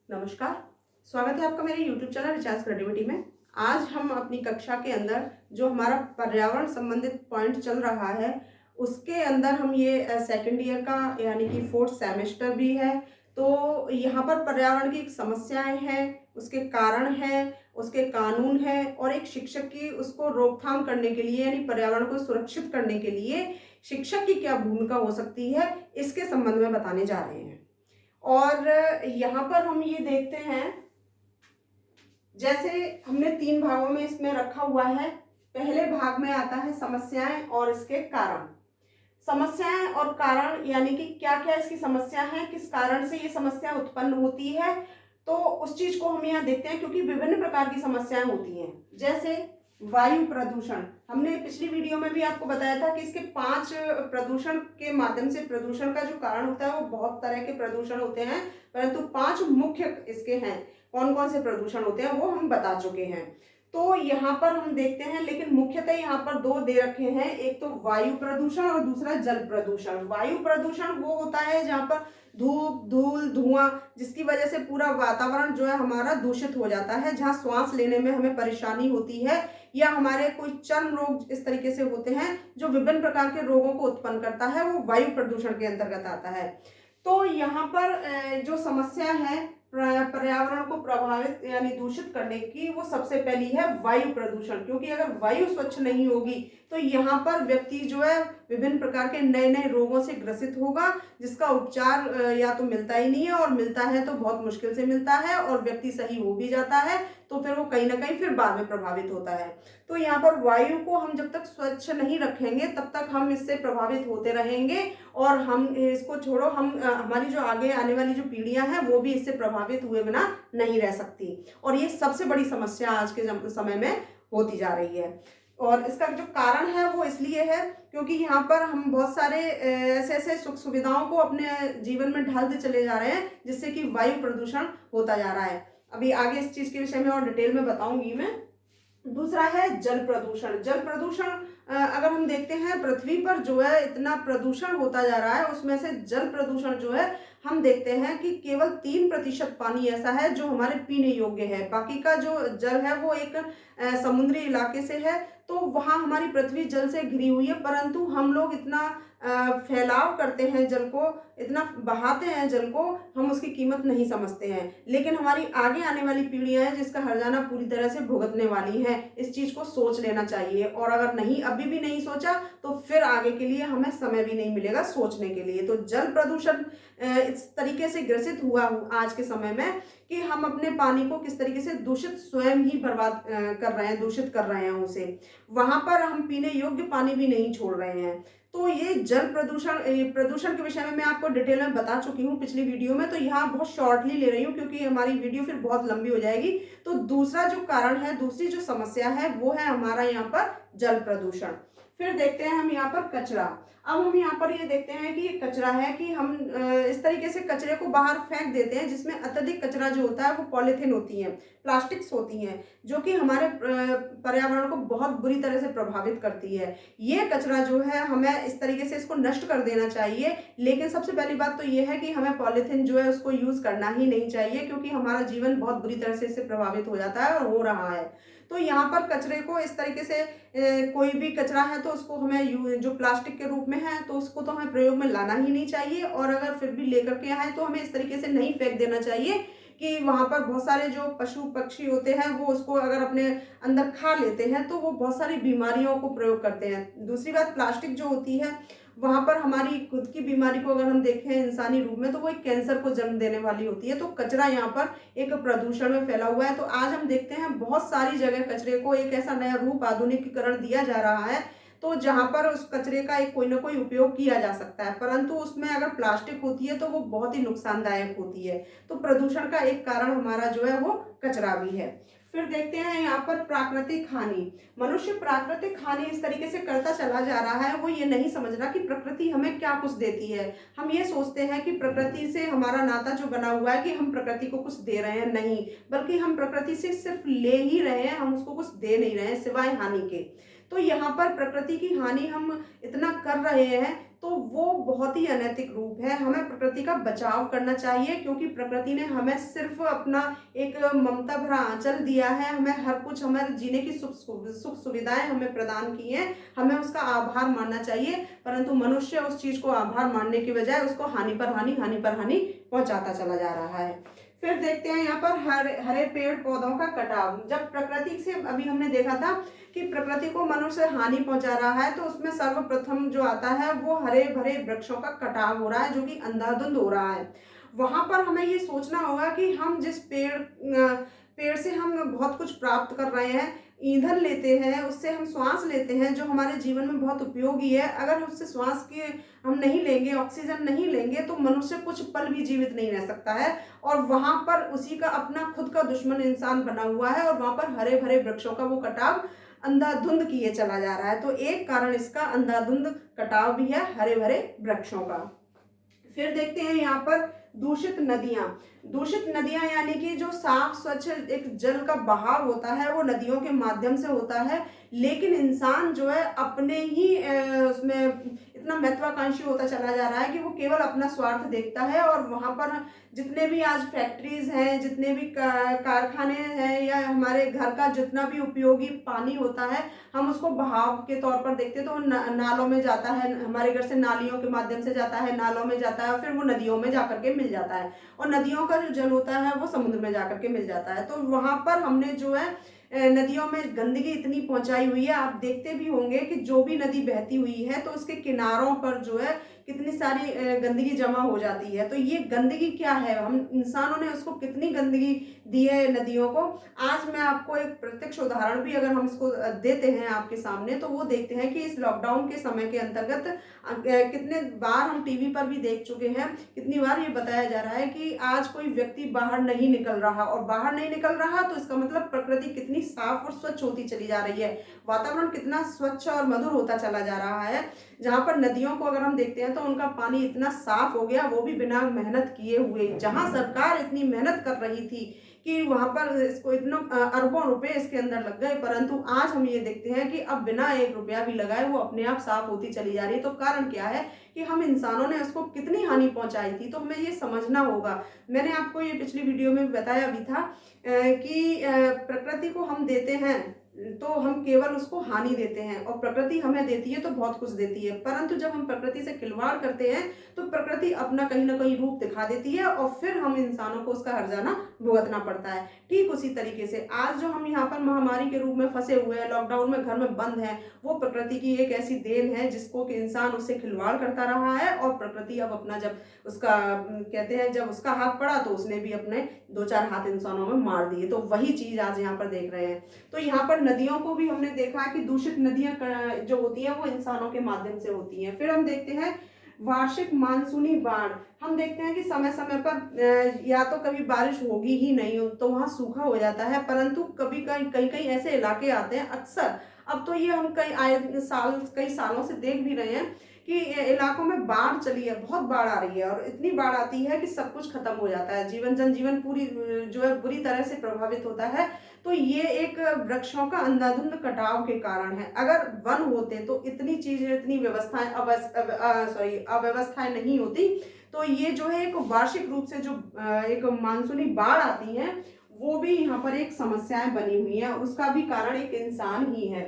नमस्कार। स्वागत है आपका मेरे YouTube चैनल रिचार्ज क्रिएटिविटी में। आज हम अपनी कक्षा के अंदर जो हमारा पर्यावरण संबंधित पॉइंट चल रहा है, उसके अंदर हम ये सेकंड ईयर का यानी कि फोर्थ सेमेस्टर भी है। तो यहाँ पर पर्यावरण की समस्याएं हैं, उसके कारण हैं, उसके कानून हैं और एक शिक्षक की उसको रोकथाम करने के लिए यानी पर्यावरण को सुरक्षित करने के लिए शिक्षक की क्या भूमिका हो सकती है, इसके संबंध में बताने जा रहे हैं। और यहाँ पर हम ये देखते हैं, जैसे हमने 3 भागों में इसमें रखा हुआ है। पहले भाग में आता है समस्याएं और इसके कारण। समस्याएं और कारण यानी कि क्या क्या इसकी समस्या है, किस कारण से ये समस्या उत्पन्न होती है, तो उस चीज को हम यहाँ देखते हैं, क्योंकि विभिन्न प्रकार की समस्याएं होती हैं। जैसे वायु प्रदूषण, हमने पिछली वीडियो में भी आपको बताया था कि इसके 5 प्रदूषण के माध्यम से प्रदूषण का जो कारण होता है वो बहुत तरह के प्रदूषण होते हैं, परंतु 5 मुख्य इसके हैं। कौन कौन से प्रदूषण होते हैं वो हम बता चुके हैं। तो यहाँ पर हम देखते हैं, लेकिन मुख्यतः यहाँ पर 2 दे रखे हैं, एक तो वायु प्रदूषण और दूसरा जल प्रदूषण। वायु प्रदूषण वो होता है जहाँ पर धूप, धूल, धुआं, जिसकी वजह से पूरा वातावरण जो है हमारा दूषित हो जाता है, जहाँ श्वास लेने में हमें परेशानी होती है, या हमारे कोई चर्म रोग इस तरीके से होते हैं जो विभिन्न प्रकार के रोगों को उत्पन्न करता है, वो वायु प्रदूषण के अंतर्गत आता है। तो यहाँ पर जो समस्या है पर्यावरण को प्रभावित यानी दूषित करने की, वो सबसे पहली है वायु प्रदूषण। क्योंकि अगर वायु स्वच्छ नहीं होगी तो यहाँ पर व्यक्ति जो है विभिन्न प्रकार के नए नए रोगों से ग्रसित होगा, जिसका उपचार या तो मिलता ही नहीं है, और मिलता है तो बहुत मुश्किल से मिलता है, और व्यक्ति सही हो भी जाता है तो फिर वो कहीं ना कहीं फिर बाद में प्रभावित होता है। तो यहाँ पर वायु को हम जब तक स्वच्छ नहीं रखेंगे तब तक हम इससे प्रभावित होते रहेंगे, और हम इसको छोड़ो, हम हमारी जो आगे आने वाली जो पीढ़ियां हैं वो भी इससे प्रभावित हुए बिना नहीं रह सकती। और ये सबसे बड़ी समस्या आज के समय में होती जा रही है। और इसका जो कारण है वो इसलिए है क्योंकि यहाँ पर हम बहुत सारे ऐसे ऐसे सुख सुविधाओं को अपने जीवन में ढालते चले जा रहे हैं, जिससे कि वायु प्रदूषण होता जा रहा है। अभी आगे इस चीज के विषय में और डिटेल में बताऊंगी मैं। दूसरा है जल प्रदूषण। जल प्रदूषण अगर हम देखते हैं पृथ्वी पर जो है इतना प्रदूषण होता जा रहा है, उसमें से जल प्रदूषण जो है हम देखते हैं कि केवल 3% पानी ऐसा है जो हमारे पीने योग्य है। बाकी का जो जल है वो एक समुद्री इलाके से है, तो वहाँ हमारी पृथ्वी जल से घिरी हुई है, परंतु हम लोग इतना फैलाव करते हैं जल को, इतना बहाते हैं जल को, हम उसकी कीमत नहीं समझते हैं। लेकिन हमारी आगे आने वाली पीढ़ियां हैं जिसका हर्जाना पूरी तरह से भुगतने वाली हैं। इस चीज को सोच लेना चाहिए, और अगर नहीं अभी भी नहीं सोचा तो फिर आगे के लिए हमें समय भी नहीं मिलेगा सोचने के लिए। तो जल प्रदूषण इस तरीके से ग्रसित हुआ आज के समय में कि हम अपने पानी को किस तरीके से दूषित स्वयं ही बर्बाद कर रहे हैं, दूषित कर रहे हैं उसे। वहां पर हम पीने योग्य पानी भी नहीं छोड़ रहे हैं। तो ये जल प्रदूषण प्रदूषण के विषय में मैं आपको डिटेल में बता चुकी हूँ पिछली वीडियो में, तो यहाँ बहुत शॉर्टली ले रही हूँ क्योंकि हमारी वीडियो फिर बहुत लंबी हो जाएगी। तो दूसरा जो कारण है, दूसरी जो समस्या है वो है हमारा यहाँ पर जल प्रदूषण। फिर देखते हैं हम यहाँ पर कचरा। अब हम यहाँ पर ये देखते हैं कि ये कचरा है कि हम इस तरीके से कचरे को बाहर फेंक देते हैं, जिसमें अत्यधिक कचरा जो होता है वो पॉलीथीन होती है, प्लास्टिक्स होती हैं, जो कि हमारे पर्यावरण को बहुत बुरी तरह से प्रभावित करती है। ये कचरा जो है हमें इस तरीके से इसको नष्ट कर देना चाहिए। लेकिन सबसे पहली बात तो ये है कि हमें पॉलीथीन जो है उसको यूज करना ही नहीं चाहिए, क्योंकि हमारा जीवन बहुत बुरी तरह से इससे प्रभावित हो जाता है और हो रहा है। तो यहाँ पर कचरे को इस तरीके से कोई भी कचरा है तो उसको हमें जो प्लास्टिक के रूप में है तो उसको तो हमें प्रयोग में लाना ही नहीं चाहिए, और अगर फिर भी लेकर के आए तो हमें इस तरीके से नहीं फेंक देना चाहिए कि वहां पर बहुत सारे जो पशु पक्षी होते हैं वो उसको अगर अपने अंदर खा लेते हैं तो वो बहुत सारी बीमारियों को प्रयोग करते हैं। दूसरी बात, प्लास्टिक जो होती है वहां पर हमारी खुद की बीमारी को अगर हम देखें इंसानी रूप में तो वो एक कैंसर को जन्म देने वाली होती है। तो कचरा यहाँ पर एक प्रदूषण में फैला हुआ है। तो आज हम देखते हैं बहुत सारी जगह कचरे को एक ऐसा नया रूप, आधुनिकीकरण दिया जा रहा है, तो जहां पर उस कचरे का एक कोई ना कोई उपयोग किया जा सकता है, परंतु उसमें अगर प्लास्टिक होती है तो वो बहुत ही नुकसानदायक होती है। तो प्रदूषण का एक कारण हमारा जो है वो कचरा भी है। फिर देखते हैं यहाँ पर प्राकृतिक हानि। मनुष्य प्राकृतिक हानि इस तरीके से करता चला जा रहा है, वो ये नहीं समझ रहा कि प्रकृति हमें क्या कुछ देती है। हम ये सोचते हैं कि प्रकृति से हमारा नाता जो बना हुआ है कि हम प्रकृति को कुछ दे रहे हैं, नहीं, बल्कि हम प्रकृति से सिर्फ ले ही रहे हैं, हम उसको कुछ दे नहीं रहे हैं सिवाय हानि के। तो यहाँ पर प्रकृति की हानि हम इतना कर रहे हैं तो वो बहुत ही अनैतिक रूप है। हमें प्रकृति का बचाव करना चाहिए, क्योंकि प्रकृति ने हमें सिर्फ अपना एक ममता भरा आंचल दिया है, हमें हर कुछ, हमारे जीने की सुख सुविधाएं हमें प्रदान की हैं, हमें उसका आभार मानना चाहिए। परंतु मनुष्य उस चीज को आभार मानने की बजाय उसको हानि पर हानि पहुंचाता चला जा रहा है। फिर देखते हैं यहाँ पर हरे पेड़ पौधों का कटाव। जब प्रकृति से, अभी हमने देखा था कि प्रकृति को मनुष्य हानि पहुंचा रहा है, तो उसमें सर्वप्रथम जो आता है वो हरे भरे वृक्षों का कटाव हो रहा है, जो कि अंधाधुंध हो रहा है। वहां पर हमें ये सोचना होगा कि हम जिस पेड़ से हम बहुत कुछ प्राप्त कर रहे हैं, ईंधन लेते हैं, उससे हम श्वास लेते हैं, जो हमारे जीवन में बहुत उपयोगी है, अगर उससे श्वास की हम नहीं लेंगे, ऑक्सीजन नहीं लेंगे, तो मनुष्य कुछ पल भी जीवित नहीं रह सकता है। और वहां पर उसी का अपना खुद का दुश्मन इंसान बना हुआ है, और वहां पर हरे भरे वृक्षों का वो कटाव अंधाधुंध किए चला जा रहा है। तो एक कारण इसका अंधाधुंध कटाव भी है, हरे भरे वृक्षों का। फिर देखते हैं यहाँ पर दूषित नदियां। दूषित नदियां यानी कि जो साफ स्वच्छ एक जल का बहाव होता है वो नदियों के माध्यम से होता है, लेकिन इंसान जो है अपने ही उसमें इतना महत्वाकांक्षी होता चला जा रहा है कि वो केवल अपना स्वार्थ देखता है। और वहां पर जितने भी आज फैक्ट्रीज हैं, जितने भी कारखाने हैं, या हमारे घर का जितना भी उपयोगी पानी होता है, हम उसको बहाव के तौर पर देखते हैं, तो नालों में जाता है, हमारे घर से नालियों के माध्यम से जाता है, नालों में जाता है, फिर वो नदियों में जाकर के मिल जाता है, और नदियों का जो जल होता है वो समुद्र में जाकर के मिल जाता है। तो वहां पर हमने जो है नदियों में गंदगी इतनी पहुंचाई हुई है। आप देखते भी होंगे कि जो भी नदी बहती हुई है तो उसके किनारों पर जो है कितनी सारी गंदगी जमा हो जाती है। तो ये गंदगी क्या है, हम इंसानों ने उसको कितनी गंदगी दी है नदियों को। आज मैं आपको एक प्रत्यक्ष उदाहरण भी अगर हम इसको देते हैं आपके सामने, तो वो देखते हैं कि इस लॉकडाउन के समय के अंतर्गत कितने बार हम टीवी पर भी देख चुके हैं, कितनी बार ये बताया जा रहा है कि आज कोई व्यक्ति बाहर नहीं निकल रहा, और बाहर नहीं निकल रहा तो इसका मतलब प्रकृति कितनी साफ और स्वच्छ होती चली जा रही है, वातावरण कितना स्वच्छ और मधुर होता चला जा रहा है। जहां पर नदियों को अगर हम देखते हैं तो उनका पानी इतना साफ हो गया, वो भी बिना मेहनत किए हुए। जहां सरकार इतनी मेहनत कर रही थी कि वहां पर इसको इतना अरबों रुपए इसके अंदर लग गए, परंतु आज हम ये देखते हैं कि अब बिना एक रुपया भी लगाए वो अपने आप साफ होती चली जा रही है। तो कारण क्या है कि हम इंसानों ने उसको कितनी हानि पहुंचाई थी, तो हमें ये समझना होगा। मैंने आपको ये पिछली वीडियो में बताया भी था कि प्रकृति को हम देते हैं तो हम केवल उसको हानि देते हैं, और प्रकृति हमें देती है तो बहुत कुछ देती है। परंतु जब हम प्रकृति से खिलवाड़ करते हैं तो प्रकृति अपना कहीं ना कहीं रूप दिखा देती है, और फिर हम इंसानों को उसका हर्जाना भुगतना पड़ता है। ठीक उसी तरीके से आज जो हम यहाँ पर महामारी के रूप में फंसे हुए हैं, लॉकडाउन में घर में बंद हैं, वो प्रकृति की एक ऐसी देन है जिसको कि इंसान उससे खिलवाड़ करता रहा है, और प्रकृति अब अपना जब उसका कहते हैं जब उसका हाथ पड़ा तो उसने भी अपने दो चार हाथ इंसानों में मार दिए। तो वही चीज आज यहाँ पर देख रहे हैं। तो यहाँ पर नदियों को भी हमने देखा है कि दूषित नदियां जो होती हैं वो इंसानों के माध्यम से होती हैं। फिर हम देखते हैं वार्षिक मानसूनी बाढ़। हम देखते हैं कि समय समय पर या तो कभी बारिश होगी ही नहीं हो तो वहाँ सूखा हो जाता है, परंतु कभी कहीं कहीं ऐसे इलाके आते हैं अक्सर, अब तो ये हम कई सालों से देख भी रहे हैं कि इलाकों में बाढ़ चली है, बहुत बाढ़ आ रही है, और इतनी बाढ़ आती है कि सब कुछ खत्म हो जाता है, जनजीवन पूरी जो है बुरी तरह से प्रभावित होता है। तो ये एक वृक्षों का अंधाधुंध कटाव के कारण है। अगर वन होते तो इतनी चीजें, इतनी व्यवस्थाएं अव्यवस्थाएं नहीं होती। तो ये जो है एक वार्षिक रूप से जो एक मानसूनी बाढ़ आती है वो भी यहाँ पर एक समस्याएं बनी हुई है, उसका भी कारण एक इंसान ही है।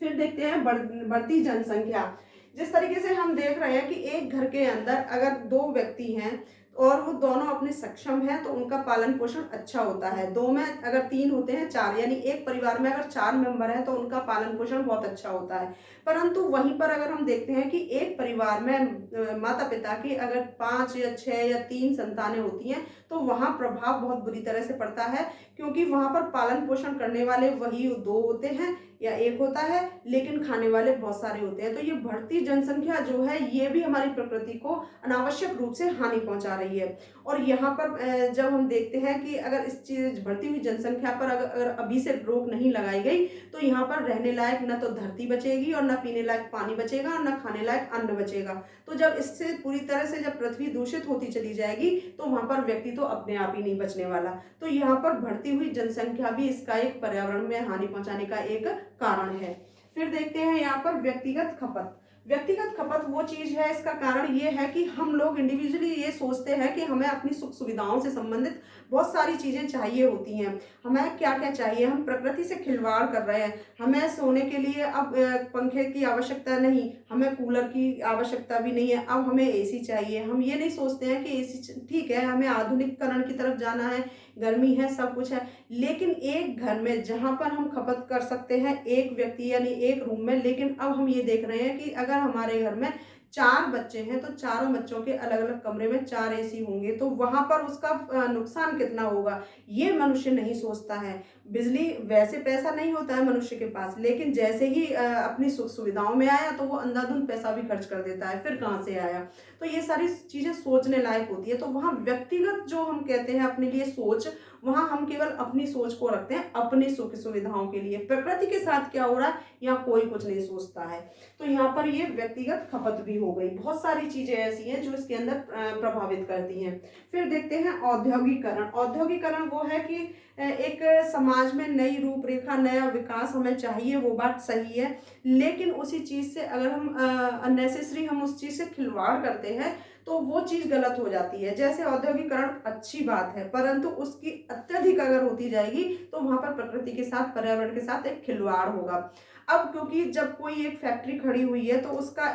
फिर देखते हैं बढ़ती जनसंख्या। जिस तरीके से हम देख रहे हैं कि एक घर के अंदर अगर दो व्यक्ति हैं और वो दोनों अपने सक्षम हैं तो उनका पालन पोषण अच्छा होता है। दो में अगर तीन होते हैं, चार, यानी एक परिवार में अगर चार मेंबर हैं तो उनका पालन पोषण बहुत अच्छा होता है। परंतु वहीं पर अगर हम देखते हैं कि एक परिवार में माता पिता की अगर 5 या 6 या 3 संतानें होती हैं तो वहां प्रभाव बहुत बुरी तरह से पड़ता है, क्योंकि वहां पर पालन पोषण करने वाले वही दो होते हैं या एक होता है, लेकिन खाने वाले बहुत सारे होते हैं। तो ये बढ़ती जनसंख्या जो है ये भी हमारी प्रकृति को अनावश्यक रूप से हानि पहुंचा रही है। और यहाँ पर जब हम देखते हैं कि अगर इस चीज बढ़ती हुई जनसंख्या पर अगर अभी से रोक नहीं लगाई गई तो यहाँ पर रहने लायक न तो धरती बचेगी, और न पीने लायक पानी बचेगा, और न खाने लायक अन्न बचेगा। तो जब इससे पूरी तरह से जब पृथ्वी दूषित होती चली जाएगी तो वहां पर व्यक्ति तो अपने आप ही नहीं बचने वाला। तो यहाँ पर बढ़ती हुई जनसंख्या भी इसका एक पर्यावरण में हानि पहुंचाने का एक कारण है। फिर देखते हैं यहाँ पर व्यक्तिगत खपत। व्यक्तिगत खपत वो चीज़ है, इसका कारण ये है कि हम लोग इंडिविजुअली ये सोचते हैं कि हमें अपनी सुख सुविधाओं से संबंधित बहुत सारी चीज़ें चाहिए होती हैं। हमें क्या क्या चाहिए, हम प्रकृति से खिलवाड़ कर रहे हैं। हमें सोने के लिए अब पंखे की आवश्यकता नहीं, हमें कूलर की आवश्यकता भी नहीं है, अब हमें एसी चाहिए। हम ये नहीं सोचते हैं कि एसी ठीक है, हमें आधुनिकीकरण की तरफ जाना है, गर्मी है, सब कुछ है, लेकिन एक घर में जहाँ पर हम खपत कर सकते हैं एक व्यक्ति यानी एक रूम में, लेकिन अब हम ये देख रहे हैं कि अगर हमारे घर में 4 बच्चे हैं तो चारों बच्चों के अलग अलग कमरे में 4 एसी होंगे, तो वहां पर उसका नुकसान कितना होगा, ये मनुष्य नहीं सोचता है। बिजली, वैसे पैसा नहीं होता है मनुष्य के पास, लेकिन जैसे ही अपनी सुख सुविधाओं में आया तो वो अंधाधुंध पैसा भी खर्च कर देता है, फिर कहाँ से आया। तो ये सारी चीजें सोचने लायक होती है। तो वहाँ व्यक्तिगत जो हम कहते हैं अपने लिए सोच, वहां हम केवल अपनी सोच को रखते हैं अपनी सुख सुविधाओं के लिए। प्रकृति के साथ क्या हो रहा है यहाँ कोई कुछ नहीं सोचता है। तो यहाँ पर ये व्यक्तिगत खपत भी हो गई। बहुत सारी चीजें ऐसी हैं जो इसके अंदर प्रभावित करती हैं। फिर देखते हैं औद्योगिकरण। औद्योगिकरण वो है कि एक समाज में नई रूपरेखा, नया विकास हमें चाहिए, वो बात सही है, लेकिन उसी चीज से अगर हम अननेसेसरी हम उस चीज से खिलवाड़ करते हैं तो वो चीज गलत हो जाती है। जैसे औद्योगिकरण अच्छी बात है, परंतु उसकी अत्यधिक अगर होती जाएगी तो वहां पर प्रकृति के साथ, पर्यावरण के साथ एक खिलवाड़ होगा। अब क्योंकि जब कोई एक फैक्ट्री खड़ी हुई है तो उसका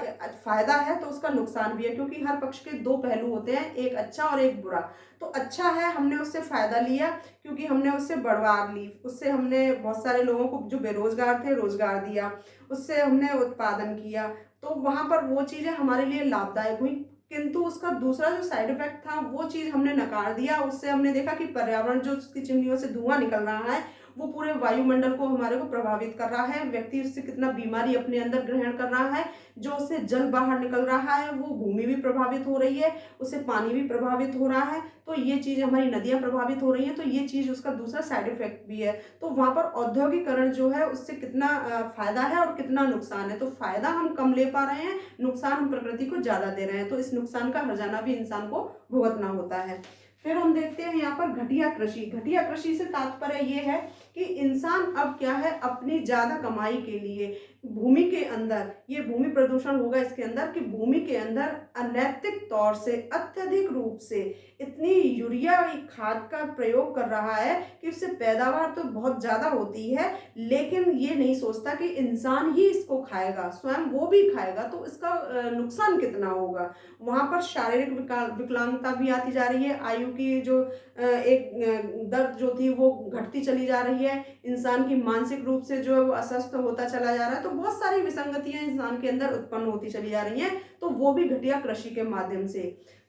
फायदा है तो उसका नुकसान भी है, क्योंकि हर पक्ष के दो पहलू होते हैं, एक अच्छा और एक बुरा। तो अच्छा है, हमने उससे फायदा लिया क्योंकि हमने उससे बढ़वार ली, उससे हमने बहुत सारे लोगों को जो बेरोजगार थे रोजगार दिया, उससे हमने उत्पादन किया, तो वहां पर वो चीजें हमारे लिए लाभदायक हुई। किंतु उसका दूसरा जो साइड इफेक्ट था वो चीज हमने नकार दिया। उससे हमने देखा कि पर्यावरण, जो उसकी चिमनियों से धुआं निकल रहा है, वो पूरे वायुमंडल को हमारे को प्रभावित कर रहा है। व्यक्ति उससे कितना बीमारी अपने अंदर ग्रहण कर रहा है, जो उससे जल बाहर निकल रहा है, वो भूमि भी प्रभावित हो रही है, उससे पानी भी प्रभावित हो रहा है, तो ये चीज, हमारी नदियां प्रभावित हो रही हैं, तो ये चीज उसका दूसरा साइड इफेक्ट भी है। तो वहां पर औद्योगिकरण जो है उससे कितना फायदा है और कितना नुकसान है। तो फायदा हम कम ले पा रहे हैं, नुकसान हम प्रकृति को ज्यादा दे रहे हैं, तो इस नुकसान का हर्जाना भी इंसान को भुगतना होता है। फिर हम देखते हैं यहाँ पर घटिया कृषि। घटिया कृषि से तात्पर्य ये है कि इंसान अब क्या है, अपनी ज्यादा कमाई के लिए भूमि के अंदर, ये भूमि प्रदूषण होगा इसके अंदर, कि भूमि के अंदर अनैतिक तौर से अत्यधिक रूप से इतनी यूरिया खाद का प्रयोग कर रहा है कि उससे पैदावार तो बहुत ज्यादा होती है, लेकिन ये नहीं सोचता कि इंसान ही इसको खाएगा, स्वयं वो भी खाएगा, तो इसका नुकसान कितना होगा। वहां पर शारीरिक विकलांगता भी आती जा रही है, आयु की जो एक दर जो थी वो घटती चली जा रही है, इंसान की मानसिक रूप से जो है वो अस्वस्थ होता चला जा रहा है। तो बहुत सारी विसंगतियां इंसान के अंदर उत्पन्न होती चली जा रही हैं, तो वो भी घटिया कृषि के माध्यम से।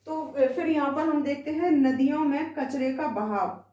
तो फिर यहाँ पर हम देखते हैं नदियों में कचरे का बहाव।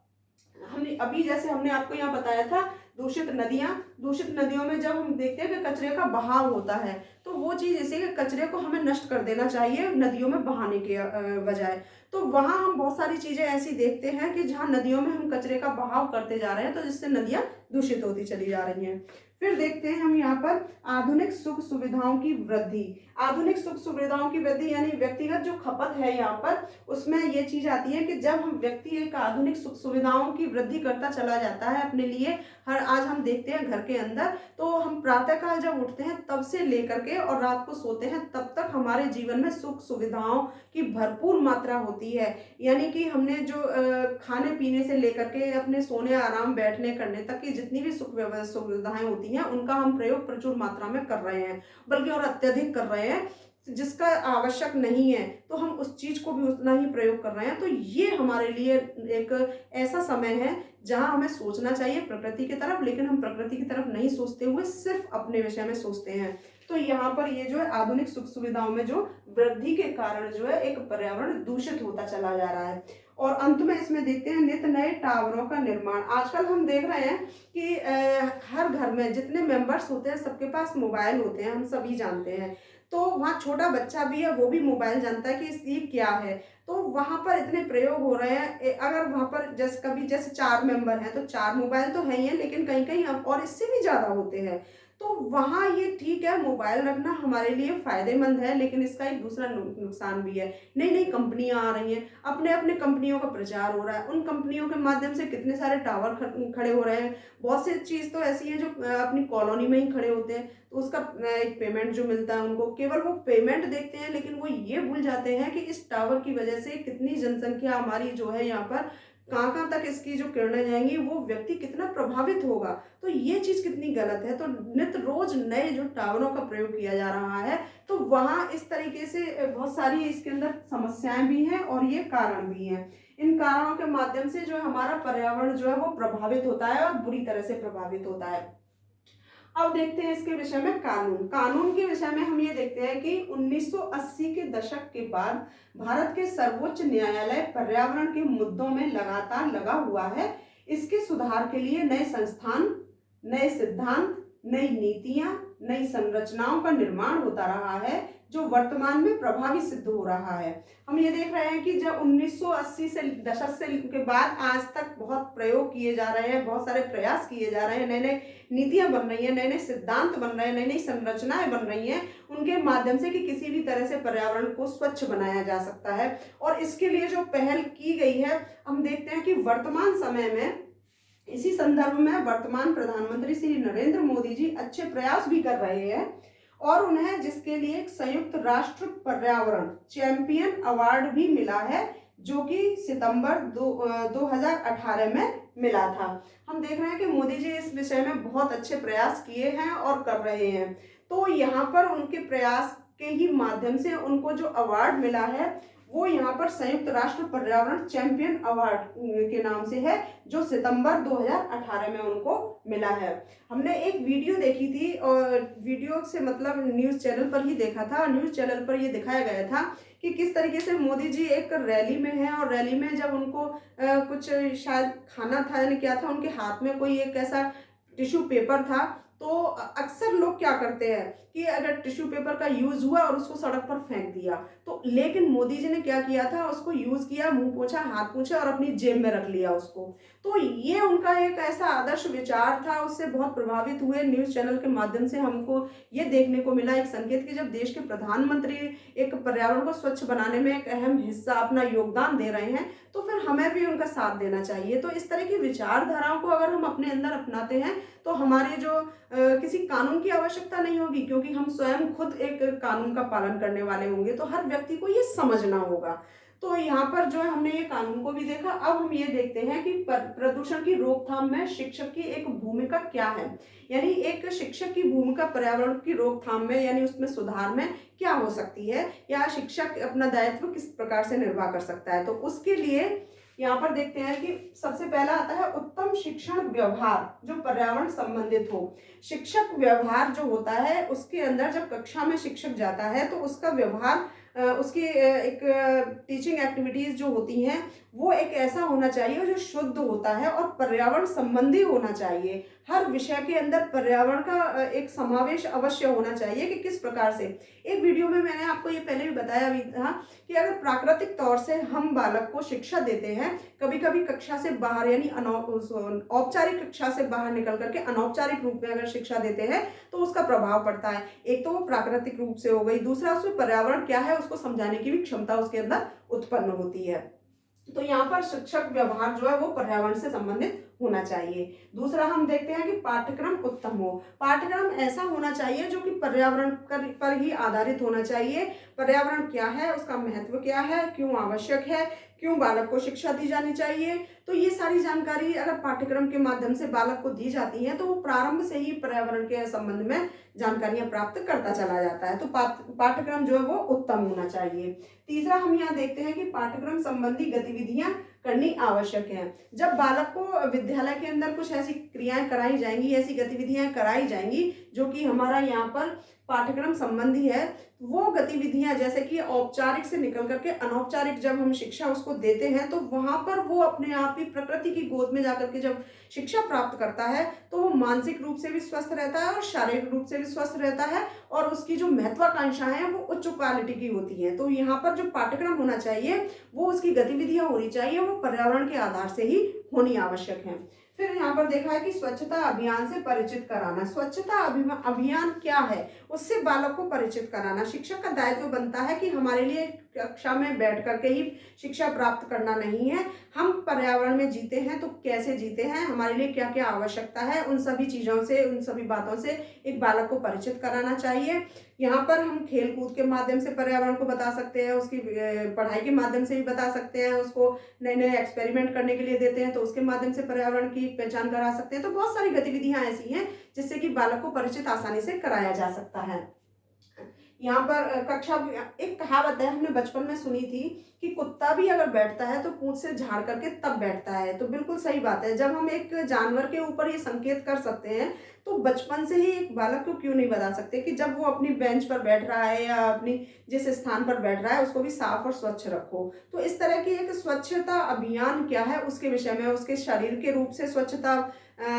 हमने अभी जैसे हमने आपको यहाँ बताया था, दूषित नदियां, दूषित नदियों में जब हम देखते हैं कि कचरे का बहाव होता है, तो वो चीज जैसे कि कचरे को हमें नष्ट कर देना चाहिए नदियों में बहाने के बजाय। तो वहां हम बहुत सारी चीजें ऐसी देखते हैं कि जहां नदियों में हम कचरे का बहाव करते जा रहे हैं, तो जिससे नदियां दूषित होती चली जा रही हैं। फिर देखते हैं हम यहाँ पर आधुनिक सुख सुविधाओं की वृद्धि। आधुनिक सुख सुविधाओं की वृद्धि यानी व्यक्तिगत जो खपत है यहाँ पर, उसमें ये चीज आती है कि जब हम व्यक्ति एक आधुनिक सुख सुविधाओं की वृद्धि करता चला जाता है अपने लिए, हर आज हम देखते हैं घर के अंदर, तो हम प्रातःकाल जब उठते हैं तब से लेकर के और रात को सोते हैं तब तक हमारे जीवन में सुख सुविधाओं की भरपूर मात्रा होती है। यानी कि हमने जो खाने पीने से लेकर के अपने सोने, आराम, बैठने, करने तक की जितनी भी सुविधाएं होती हैं, उनका हम प्रयोग प्रचुर मात्रा में कर रहे हैं, बल्कि और अत्यधिक कर रहे हैं। जिसका आवश्यक नहीं है तो हम उस चीज को भी उतना ही प्रयोग कर रहे हैं। तो ये हमारे लिए एक ऐसा समय है जहां हमें सोचना चाहिए प्रकृति की तरफ, लेकिन हम प्रकृति की तरफ नहीं सोचते हुए सिर्फ अपने विषय में सोचते हैं। तो यहाँ पर ये जो है आधुनिक सुख सुविधाओं में जो वृद्धि के कारण जो है एक पर्यावरण दूषित होता चला जा रहा है। और अंत में इसमें देखते हैं नित नए टावरों का निर्माण। आजकल हम देख रहे हैं कि हर घर में जितने मेंबर्स होते हैं सबके पास मोबाइल होते हैं, हम सभी जानते हैं। तो वहाँ छोटा बच्चा भी है, वो भी मोबाइल जानता है कि ये क्या है। तो वहां पर इतने प्रयोग हो रहे हैं, अगर वहां पर जैसे कभी जैसे 4 मेंबर हैं तो 4 मोबाइल तो है ही है, लेकिन कहीं कहीं और इससे भी ज्यादा होते हैं। तो वहाँ ये ठीक है, मोबाइल रखना हमारे लिए फ़ायदेमंद है, लेकिन इसका एक दूसरा नुकसान भी है। नई नई कंपनियां आ रही हैं, अपने अपने कंपनियों का प्रचार हो रहा है, उन कंपनियों के माध्यम से कितने सारे टावर खड़े हो रहे हैं। बहुत सी चीज़ तो ऐसी है जो अपनी कॉलोनी में ही खड़े होते हैं, तो उसका एक पेमेंट जो मिलता है उनको, केवल वो पेमेंट देखते हैं, लेकिन वो ये भूल जाते हैं कि इस टावर की वजह से कितनी जनसंख्या हमारी जो है यहाँ पर, कहाँ कहाँ तक इसकी जो किरणें जाएंगी, वो व्यक्ति कितना प्रभावित होगा। तो ये चीज़ कितनी गलत है। तो नित्य रोज नए जो टावरों का प्रयोग किया जा रहा है, तो वहाँ इस तरीके से बहुत सारी इसके अंदर समस्याएं भी हैं और ये कारण भी हैं। इन कारणों के माध्यम से जो हमारा पर्यावरण जो है वो प्रभावित होता है और बुरी तरह से प्रभावित होता है। अब देखते हैं इसके विषय में कानून। कानून के विषय में हम ये देखते हैं कि 1980 के दशक के बाद भारत के सर्वोच्च न्यायालय पर्यावरण के मुद्दों में लगातार लगा हुआ है। इसके सुधार के लिए नए संस्थान, नए सिद्धांत, नई नीतियां, नई संरचनाओं का निर्माण होता रहा है, जो वर्तमान में प्रभावी सिद्ध हो रहा है। हम ये देख रहे हैं कि जब 1980 से दशक से के बाद आज तक बहुत प्रयोग किए जा रहे हैं, बहुत सारे प्रयास किए जा रहे हैं, नए नए नीतियां बन रही हैं, नए नए सिद्धांत बन रहे हैं, नई नई संरचनाएं बन रही हैं, उनके माध्यम से कि किसी भी तरह से पर्यावरण को स्वच्छ बनाया जा सकता है। और इसके लिए जो पहल की गई है, हम देखते हैं कि वर्तमान समय में इसी संदर्भ में वर्तमान प्रधानमंत्री श्री नरेंद्र मोदी जी अच्छे प्रयास भी कर रहे हैं और उन्हें जिसके लिए एक संयुक्त राष्ट्र पर्यावरण चैंपियन अवार्ड भी मिला है, जो कि सितंबर 2018 में मिला था। हम देख रहे हैं कि मोदी जी इस विषय में बहुत अच्छे प्रयास किए हैं और कर रहे हैं। तो यहाँ पर उनके प्रयास के ही माध्यम से उनको जो अवार्ड मिला है वो यहाँ पर संयुक्त राष्ट्र पर्यावरण चैंपियन अवार्ड के नाम से है, जो सितंबर 2018 में उनको मिला है। हमने एक वीडियो देखी थी और वीडियो से मतलब न्यूज़ चैनल पर ही देखा था। न्यूज़ चैनल पर ये दिखाया गया था कि किस तरीके से मोदी जी एक रैली में हैं और रैली में जब उनको कुछ शायद खाना था यानी क्या था, उनके हाथ में कोई एक ऐसा टिश्यू पेपर था। तो अक्सर लोग क्या करते हैं कि अगर टिश्यू पेपर का यूज हुआ और उसको सड़क पर फेंक दिया, तो लेकिन मोदी जी ने क्या किया था, उसको यूज किया, मुंह पोंछा, हाथ पोंछा और अपनी जेब में रख लिया उसको। तो ये उनका एक ऐसा आदर्श विचार था, उससे बहुत प्रभावित हुए। न्यूज चैनल के माध्यम से हमको ये देखने को मिला एक संकेत कि जब देश के प्रधानमंत्री एक पर्यावरण को स्वच्छ बनाने में एक अहम हिस्सा अपना योगदान दे रहे हैं, तो फिर हमें भी उनका साथ देना चाहिए। तो इस तरह की विचारधाराओं को अगर हम अपने अंदर अपनाते हैं तो हमारे जो किसी कानून की आवश्यकता नहीं होगी, क्योंकि हम स्वयं खुद एक कानून का पालन करने वाले होंगे। तो हर व्यक्ति को ये समझना होगा। तो यहाँ पर जो है हमने ये कानून को भी देखा। अब हम ये देखते हैं कि प्रदूषण की रोकथाम में शिक्षक की एक भूमिका क्या है, यानी एक शिक्षक की भूमिका पर्यावरण की रोकथाम में यानी उसमें सुधार में क्या हो सकती है, या शिक्षक अपना दायित्व किस प्रकार से निर्वाह कर सकता है। तो उसके लिए यहाँ पर देखते हैं कि सबसे पहला आता है उत्तम शिक्षण व्यवहार, जो पर्यावरण संबंधित हो। शिक्षक व्यवहार जो होता है उसके अंदर जब कक्षा में शिक्षक जाता है तो उसका व्यवहार उसकी एक टीचिंग एक्टिविटीज जो होती हैं वो एक ऐसा होना चाहिए जो शुद्ध होता है और पर्यावरण संबंधी होना चाहिए। हर विषय के अंदर पर्यावरण का एक समावेश अवश्य होना चाहिए कि किस प्रकार से। एक वीडियो में मैंने आपको ये पहले भी बताया भी था कि अगर प्राकृतिक तौर से हम बालक को शिक्षा देते हैं, कभी कभी कक्षा से बाहर यानी औपचारिक कक्षा से बाहर निकल करके अनौपचारिक रूप में अगर शिक्षा देते हैं तो उसका प्रभाव पड़ता है। एक तो वो प्राकृतिक रूप से हो गई, दूसरा उसमें पर्यावरण क्या है उसको समझाने की भी क्षमता उसके अंदर उत्पन्न होती है। तो यहाँ पर शिक्षक व्यवहार जो है वो पर्यावरण से संबंधित होना चाहिए। दूसरा हम देखते हैं कि पाठ्यक्रम उत्तम हो। पाठ्यक्रम ऐसा होना चाहिए जो कि पर्यावरण पर ही आधारित होना चाहिए। पर्यावरण क्या है, उसका महत्व क्या है, क्यों आवश्यक है, क्यों बालक को शिक्षा दी जानी चाहिए, तो ये सारी जानकारी अगर पाठ्यक्रम के माध्यम से बालक को दी जाती है तो वो प्रारंभ से ही पर्यावरण के संबंध में जानकारियां प्राप्त करता चला जाता है। तो पाठ्यक्रम जो है वो उत्तम होना चाहिए। तीसरा हम यहाँ देखते हैं कि पाठ्यक्रम संबंधी गतिविधियां करनी आवश्यक है। जब बालक को विद्यालय के अंदर कुछ ऐसी क्रियाएं कराई जाएंगी, ऐसी गतिविधियां कराई जाएंगी जो कि हमारा यहाँ पर पाठ्यक्रम संबंधी है, वो गतिविधियां जैसे कि औपचारिक से निकल करके अनौपचारिक जब हम शिक्षा उसको देते हैं तो वहां पर वो अपने आप ही प्रकृति की गोद में जाकर के जब शिक्षा प्राप्त करता है तो वो मानसिक रूप से भी स्वस्थ रहता है और शारीरिक रूप से भी स्वस्थ रहता है और उसकी जो महत्वाकांक्षाएं हैं वो उच्च क्वालिटी की होती हैं। तो यहाँ पर जो पाठ्यक्रम होना चाहिए वो उसकी गतिविधियां होनी चाहिए, वो पर्यावरण के आधार से ही होनी आवश्यक है। फिर यहाँ पर देखा है कि स्वच्छता अभियान से परिचित कराना। स्वच्छता अभियान क्या है, उससे बालक को परिचित कराना। शिक्षक का दायित्व बनता है कि हमारे लिए कक्षा में बैठ करके ही शिक्षा प्राप्त करना नहीं है, हम पर्यावरण में जीते हैं तो कैसे जीते हैं, हमारे लिए क्या क्या आवश्यकता है, उन सभी चीज़ों से, उन सभी बातों से एक बालक को परिचित कराना चाहिए। यहाँ पर हम खेल कूद के माध्यम से पर्यावरण को बता सकते हैं, उसकी पढ़ाई के माध्यम से भी बता सकते हैं, उसको नए नए एक्सपेरिमेंट करने के लिए देते हैं तो उसके माध्यम से पर्यावरण की पहचान करा सकते हैं। तो बहुत सारी गतिविधियां ऐसी हैं जिससे कि बालक को परिचित आसानी से कराया जा सकता है। यहाँ पर कक्षा, एक कहावत है हमने बचपन में सुनी थी कि कुत्ता भी अगर बैठता है तो पूंछ से झाड़ करके तब बैठता है। तो बिल्कुल सही बात है, जब हम एक जानवर के ऊपर ये संकेत कर सकते हैं तो बचपन से ही एक बालक को क्यों नहीं बता सकते कि जब वो अपनी बेंच पर बैठ रहा है या अपनी जिस स्थान पर बैठ रहा है उसको भी साफ और स्वच्छ रखो। तो इस तरह की एक स्वच्छता अभियान क्या है उसके विषय में, उसके शरीर के रूप से स्वच्छता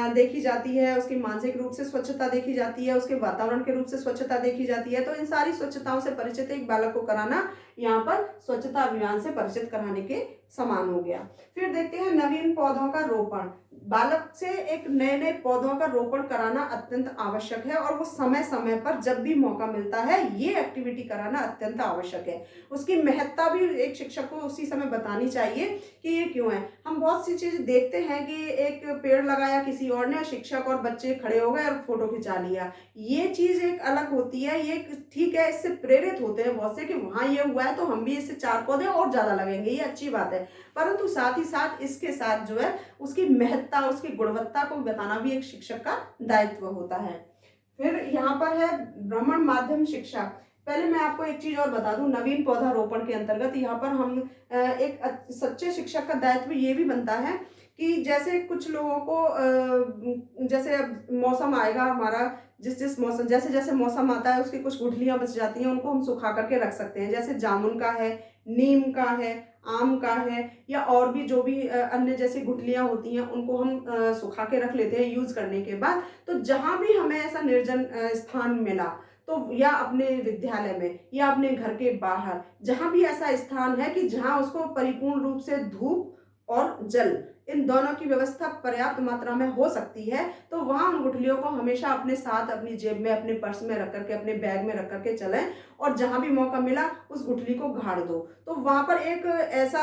देखी जाती है, उसकी मानसिक रूप से स्वच्छता देखी जाती है, उसके वातावरण के रूप से स्वच्छता देखी जाती है। तो इन सारी स्वच्छताओं से परिचित एक बालक को कराना यहाँ पर स्वच्छता अभियान से परिचित कराने के समान हो गया। फिर देखते हैं नवीन पौधों का रोपण। बालक से एक नए नए पौधों का रोपण कराना अत्यंत आवश्यक है और वो समय समय पर जब भी मौका मिलता है ये एक्टिविटी कराना अत्यंत आवश्यक है। उसकी महत्ता भी एक शिक्षक को उसी समय बतानी चाहिए कि ये क्यों है। हम बहुत सी चीज़ देखते हैं कि एक पेड़ लगाया किसी और ने, शिक्षक और बच्चे खड़े हो गए और फोटो खिंचा लिया। ये चीज़ एक अलग होती है, ये ठीक है, इससे प्रेरित होते हैं बहुत से कि वहाँ ये हुआ है तो हम भी इससे 4 पौधे और ज़्यादा लगेंगे, ये अच्छी बात है। परंतु साथ ही साथ इसके साथ जो है उसकी महत्ता, उसकी गुणवत्ता को बताना भी एक शिक्षक का दायित्व होता है। फिर यहाँ पर है भ्रमण माध्यम शिक्षा। पहले मैं आपको एक चीज और बता दूं, नवीन पौधारोपण के अंतर्गत यहाँ पर हम एक सच्चे शिक्षक का दायित्व ये भी बनता है कि जैसे कुछ लोगों को जैसे अब मौसम आएगा हमारा, जिस मौसम, जैसे जैसे मौसम आता है उसकी कुछ गुठलियां बच जाती हैं, उनको हम सुखा करके रख सकते हैं। जैसे जामुन का है, नीम का है, आम का है, या और भी जो भी अन्य जैसी गुठलियां होती हैं उनको हम सुखा के रख लेते हैं यूज करने के बाद। तो जहां भी हमें ऐसा निर्जन स्थान मिला तो या अपने विद्यालय में या अपने घर के बाहर जहां भी ऐसा स्थान है कि जहां उसको परिपूर्ण रूप से धूप और जल, इन दोनों की व्यवस्था पर्याप्त मात्रा में हो सकती है, तो वहां उन गुठलियों को हमेशा अपने साथ, अपनी जेब में, अपने पर्स में रख करके, अपने बैग में रख करके चलें और जहां भी मौका मिला उस गुठली को गाड़ दो। तो वहां पर एक ऐसा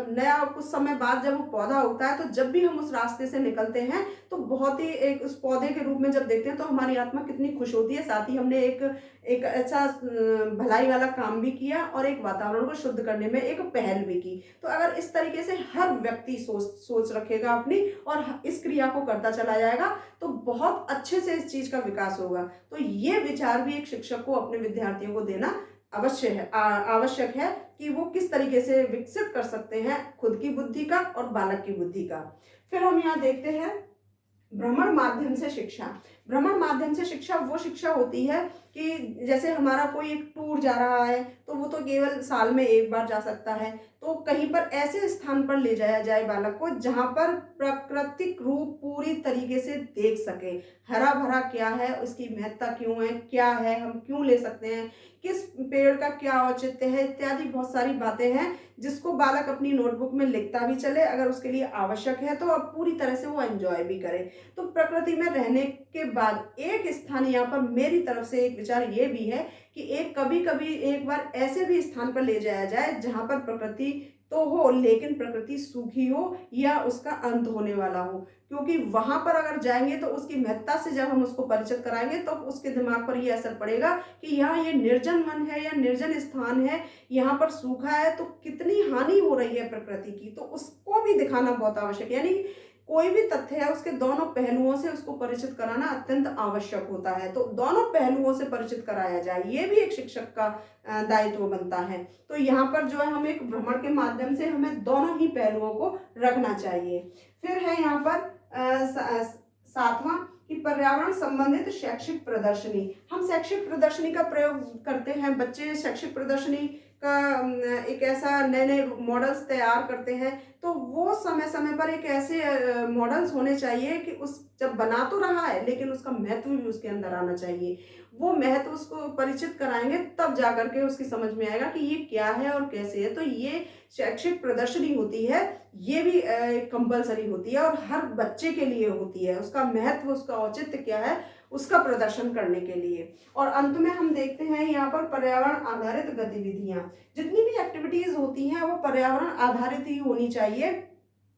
नया कुछ समय बाद जब वो पौधा उगता है तो जब भी हम उस रास्ते से निकलते हैं तो बहुत ही एक उस पौधे के रूप में जब देखते हैं तो हमारी आत्मा कितनी खुश होती है। साथ ही हमने एक अच्छा भलाई वाला काम भी किया और एक वातावरण को शुद्ध करने में एक पहल भी की। तो अगर इस तरीके से हर व्यक्ति सोच रखेगा अपनी और इस क्रिया को करता चला जाएगा तो बहुत अच्छे से इस चीज का विकास होगा। तो ये विचार भी एक शिक्षक को अपने विद्यार्थियों को देना अवश्य है, आवश्यक है कि वो किस तरीके से विकसित कर सकते हैं खुद की बुद्धि का और बालक की बुद्धि का। फिर हम यहाँ देखते हैं भ्रमण माध्यम से शिक्षा। भ्रमण माध्यम से शिक्षा वो शिक्षा होती है कि जैसे हमारा कोई एक टूर जा रहा है तो वो तो केवल साल में एक बार जा सकता है, तो कहीं पर ऐसे स्थान पर ले जाया जाए बालक को जहां पर प्राकृतिक रूप पूरी तरीके से देख सके। हरा भरा क्या है, उसकी महत्ता क्यों है, क्या है, हम क्यों ले सकते हैं, किस पेड़ का क्या औचित्य है, इत्यादि बहुत सारी बातें हैं जिसको बालक अपनी नोटबुक में लिखता भी चले, अगर उसके लिए आवश्यक है तो अब पूरी तरह से वो एंजॉय भी करे। तो प्रकृति में रहने के बाद एक स्थान, यहाँ पर मेरी तरफ से एक विचार ये भी है कि एक कभी कभी एक बार ऐसे भी स्थान पर ले जाया जाए जहां पर प्रकृति तो हो लेकिन प्रकृति सूखी हो या उसका अंत होने वाला हो, क्योंकि वहां पर अगर जाएंगे तो उसकी महत्ता से जब हम उसको परिचित कराएंगे तो उसके दिमाग पर ये असर पड़ेगा कि यहाँ ये निर्जन वन है या निर्जन स्थान है, यहाँ पर सूखा है तो कितनी हानि हो रही है प्रकृति की, तो उसको भी दिखाना बहुत आवश्यक है। यानी कोई भी तथ्य है उसके दोनों पहलुओं से उसको परिचित कराना अत्यंत आवश्यक होता है। तो दोनों पहलुओं से परिचित कराया जाए, ये भी एक शिक्षक का दायित्व बनता है। तो यहाँ पर जो है हम एक भ्रमण के माध्यम से हमें दोनों ही पहलुओं को रखना चाहिए। फिर है यहाँ पर 7वां कि पर्यावरण संबंधित शैक्षिक प्रदर्शनी। हम शैक्षिक प्रदर्शनी का प्रयोग करते हैं, बच्चे शैक्षिक प्रदर्शनी का एक ऐसा नए नए मॉडल्स तैयार करते हैं, तो वो समय समय पर एक ऐसे मॉडल्स होने चाहिए कि उस जब बना तो रहा है लेकिन उसका महत्व भी उसके अंदर आना चाहिए। वो महत्व उसको परिचित कराएंगे तब जा करके उसकी समझ में आएगा कि ये क्या है और कैसे है। तो ये शैक्षिक प्रदर्शनी होती है, ये भी कंपलसरी होती है और हर बच्चे के लिए होती है। उसका महत्व, उसका औचित्य क्या है, उसका प्रदर्शन करने के लिए। और अंत में हम देखते हैं यहाँ पर पर्यावरण आधारित गतिविधियां, जितनी भी एक्टिविटीज होती हैं वो पर्यावरण आधारित ही होनी चाहिए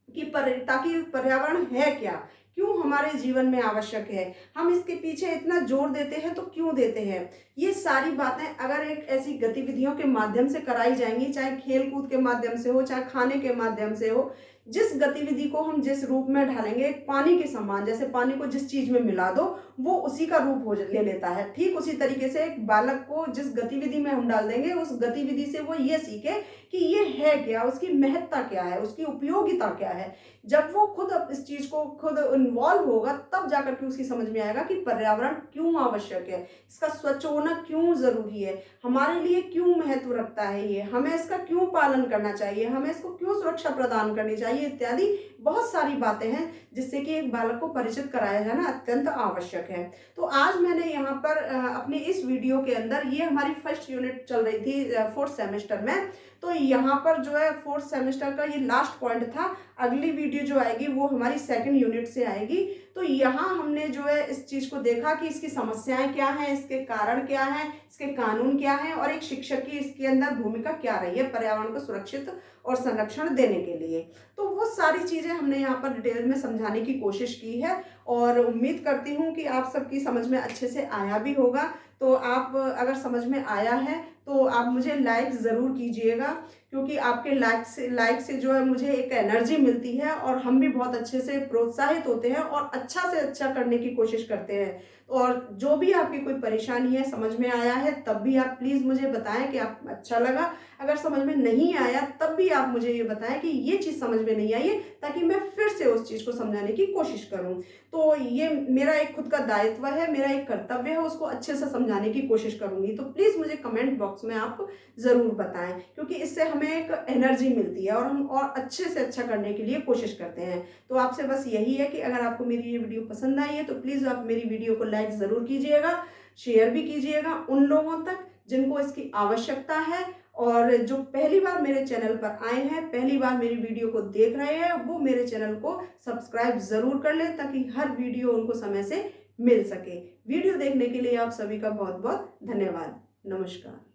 कि ताकि पर्यावरण है क्या, क्यों हमारे जीवन में आवश्यक है, हम इसके पीछे इतना जोर देते हैं तो क्यों देते हैं। ये सारी बातें अगर एक ऐसी गतिविधियों के माध्यम से कराई जाएंगी, चाहे खेल कूद के माध्यम से हो, चाहे खाने के माध्यम से हो, जिस गतिविधि को हम जिस रूप में ढालेंगे, पानी के समान, जैसे पानी को जिस चीज में मिला दो वो उसी का रूप हो ले लेता है, ठीक उसी तरीके से एक बालक को जिस गतिविधि में हम डाल देंगे उस गतिविधि से वो ये सीखे कि ये है क्या, उसकी महत्ता क्या है, उसकी उपयोगिता क्या है। जब वो खुद इस चीज को खुद इन्वॉल्व होगा तब जाकर के उसकी समझ में आएगा कि पर्यावरण क्यों आवश्यक है, इसका स्वच्छ होना क्यों जरूरी है, हमारे लिए क्यों महत्व रखता है, ये हमें इसका क्यों पालन करना चाहिए, हमें इसको क्यों सुरक्षा प्रदान करनी चाहिए, इत्यादि बहुत सारी बातें हैं जिससे कि एक बालक को परिचित कराया जाना अत्यंत आवश्यक है। तो आज मैंने यहाँ पर अपने इस वीडियो के अंदर, ये हमारी फर्स्ट यूनिट चल रही थी फोर्थ सेमेस्टर में, तो यहाँ पर जो है फोर्थ सेमेस्टर का ये लास्ट पॉइंट था। अगली वीडियो जो आएगी वो हमारी सेकंड यूनिट से आएगी। तो यहाँ हमने जो है इस चीज को देखा कि इसकी समस्याएं क्या हैं, इसके कारण क्या हैं, इसके कानून क्या हैं और एक शिक्षक की इसके अंदर भूमिका क्या रही है पर्यावरण को सुरक्षित और संरक्षण देने के लिए। तो वो सारी चीजें हमने यहाँ पर डिटेल में समझाने की कोशिश की है और उम्मीद करती हूँ कि आप सबकी समझ में अच्छे से आया भी होगा। तो आप अगर समझ में आया है तो आप मुझे लाइक ज़रूर कीजिएगा, क्योंकि आपके लाइक से जो है मुझे एक एनर्जी मिलती है और हम भी बहुत अच्छे से प्रोत्साहित होते हैं और अच्छा से अच्छा करने की कोशिश करते हैं। और जो भी आपकी कोई परेशानी है, समझ में आया है तब भी आप प्लीज़ मुझे बताएं कि आप अच्छा लगा, अगर समझ में नहीं आया तब भी आप मुझे ये बताएं कि ये चीज़ समझ में नहीं आई है, ताकि मैं फिर से उस चीज़ को समझाने की कोशिश करूं। तो ये मेरा एक खुद का दायित्व है, मेरा एक कर्तव्य है, उसको अच्छे से समझाने की कोशिश करूंगी। तो प्लीज़ मुझे कमेंट बॉक्स में आप ज़रूर बताएं, क्योंकि इससे हमें एक एनर्जी मिलती है और हम और अच्छे से अच्छा करने के लिए कोशिश करते हैं। तो आपसे बस यही है कि अगर आपको मेरी ये वीडियो पसंद आई है तो प्लीज़ आप मेरी वीडियो को लाइक ज़रूर कीजिएगा, शेयर भी कीजिएगा उन लोगों तक जिनको इसकी आवश्यकता है। और जो पहली बार मेरे चैनल पर आए हैं, पहली बार मेरी वीडियो को देख रहे हैं, वो मेरे चैनल को सब्सक्राइब ज़रूर कर लें ताकि हर वीडियो उनको समय से मिल सके। वीडियो देखने के लिए आप सभी का बहुत बहुत धन्यवाद। नमस्कार।